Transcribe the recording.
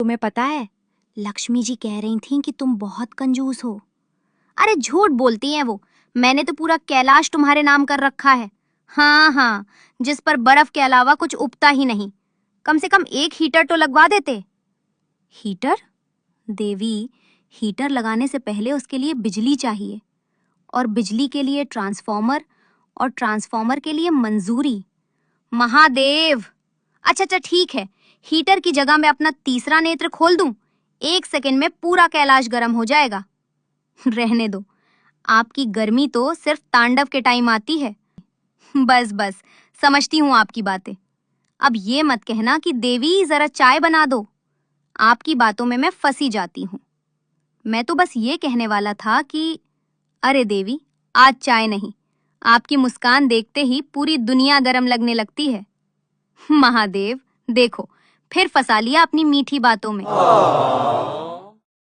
तुम्हें पता है, लक्ष्मी जी कह रही थीं कि तुम बहुत कंजूस हो। अरे झूठ बोलती हैं वो। मैंने तो पूरा कैलाश तुम्हारे नाम कर रखा है। हाँ हाँ, जिस पर बर्फ के अलावा कुछ उगता ही नहीं। कम से कम एक हीटर तो लगवा देते। हीटर? देवी, हीटर लगाने से पहले उसके लिए बिजली चाहिए, और बिजली के लिए ट्रांसफॉर्मर, और ट्रांसफॉर्मर के लिए मंजूरी। महादेव! अच्छा अच्छा ठीक है, हीटर की जगह मैं अपना तीसरा नेत्र खोल दूं, 1 सेकंड में पूरा कैलाश गर्म हो जाएगा। रहने दो, आपकी गर्मी तो सिर्फ तांडव के टाइम आती है। बस बस, समझती हूँ आपकी बातें। अब ये मत कहना कि देवी जरा चाय बना दो। आपकी बातों में मैं फंसी जाती हूँ। मैं तो बस ये कहने वाला था कि अरे देवी, आज चाय नहीं। आपकी मुस्कान देखते ही पूरी दुनिया गर्म लगने लगती है। महादेव, देखो, फिर फंसा लिया अपनी मीठी बातों में।